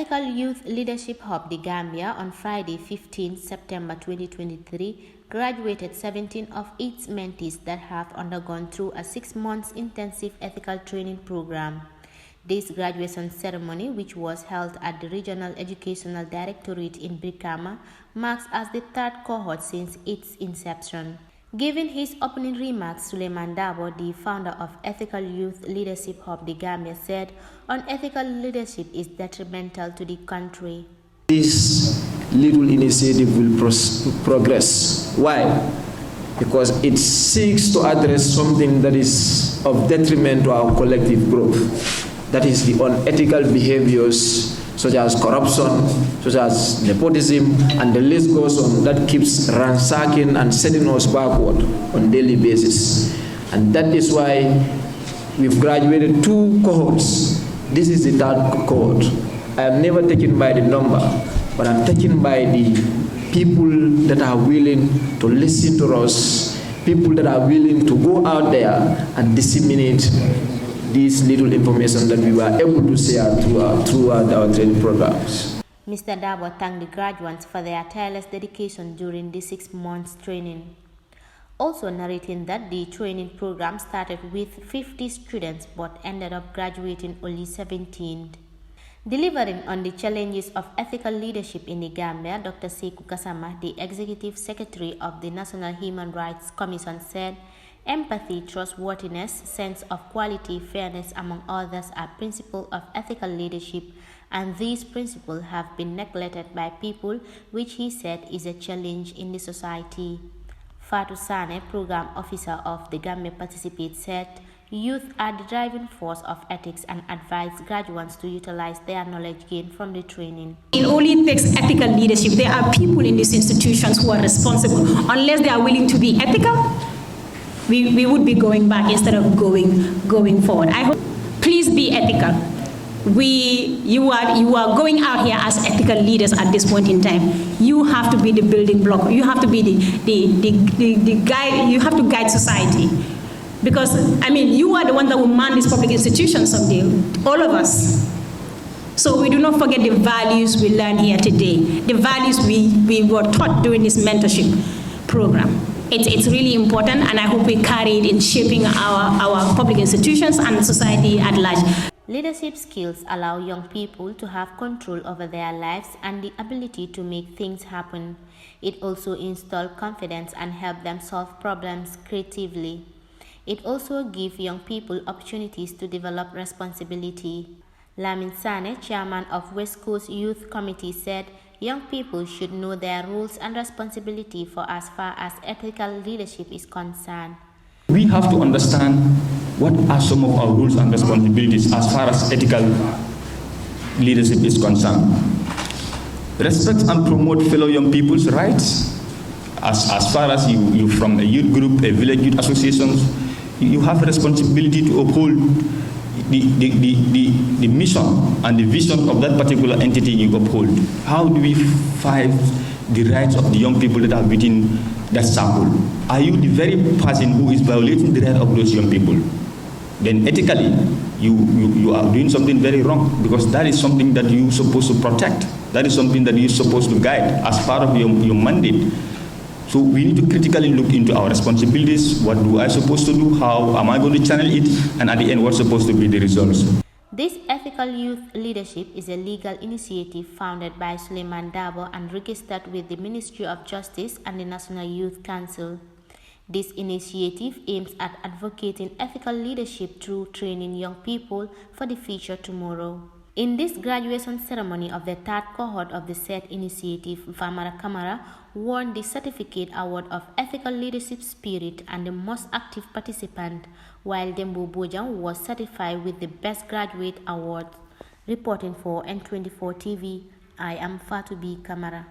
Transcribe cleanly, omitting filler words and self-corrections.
Ethical Youth Leadership Hub, the Gambia, on Friday, 15 September 2023, graduated 17 of its mentees that have undergone through a 6-month intensive ethical training program. This graduation ceremony, which was held at the Regional Educational Directorate in Brikama, marks as the third cohort since its inception. Giving his opening remarks, Suleiman Dabo, the founder of Ethical Youth Leadership Hub, the Gambia, said unethical leadership is detrimental to the country. This little initiative will progress. Why? Because it seeks to address something that is of detriment to our collective growth. That is the unethical behaviors such as corruption, such as nepotism, and the list goes on, that keeps ransacking and setting us backward on a daily basis. And that is why we've graduated 2 cohorts. This is the 3rd cohort. I am never taken by the number, but I'm taken by the people that are willing to listen to us, people that are willing to go out there and disseminate this little information that we were able to share throughout our training programs. Mr. Dabo thanked the graduates for their tireless dedication during the 6 months training, also narrating that the training program started with 50 students but ended up graduating only 17. Delivering on the challenges of ethical leadership in the Gambia, Dr. Sekou Gassama, the Executive Secretary of the National Human Rights Commission, said empathy, trustworthiness, sense of quality, fairness, among others, are principles of ethical leadership, and these principles have been neglected by people, which he said is a challenge in the society. Fatou Sane, Program Officer of the Gambia Participate, said youth are the driving force of ethics and advised graduates to utilize their knowledge gained from the training. It only takes ethical leadership. There are people in these institutions who are responsible. Unless they are willing to be ethical, we would be going back instead of going forward. I hope, please be ethical. You are going out here as ethical leaders at this point in time. You have to be the building block. You have to be the guide. You have to guide society, because I mean you are the one that will man these public institutions someday. All of us. So we do not forget the values we learned here today. The values we were taught during this mentorship program. It's really important, and I hope we carry it in shaping our public institutions and society at large. Leadership skills allow young people to have control over their lives and the ability to make things happen. It also instills confidence and helps them solve problems creatively. It also gives young people opportunities to develop responsibility. Lamin Sane, chairman of West Coast Youth Committee, said young people should know their roles and responsibility for as far as ethical leadership is concerned. We have to understand what are some of our rules and responsibilities as far as ethical leadership is concerned. Respect and promote fellow young people's rights. As far as you from a youth group, a village youth association, you have a responsibility to uphold the mission and the vision of that particular entity you uphold. How do we fight the rights of the young people that are within that circle? Are you the very person who is violating the rights of those young people? Then ethically, you are doing something very wrong, because that is something that you're supposed to protect. That is something that you're supposed to guide as part of your mandate. So we need to critically look into our responsibilities. What do I supposed to do? How am I going to channel it? And at the end, what's supposed to be the results? This ethical youth leadership is a legal initiative founded by Suleiman Dabo and registered with the Ministry of Justice and the National Youth Council. This initiative aims at advocating ethical leadership through training young people for the future tomorrow. In this graduation ceremony of the 3rd cohort of the said initiative, Famara Kamara won the Certificate Award of Ethical Leadership Spirit and the most active participant, while Dembo Bojang was certified with the Best Graduate Award. Reporting for N24 TV, I am Fatou B. Kamara.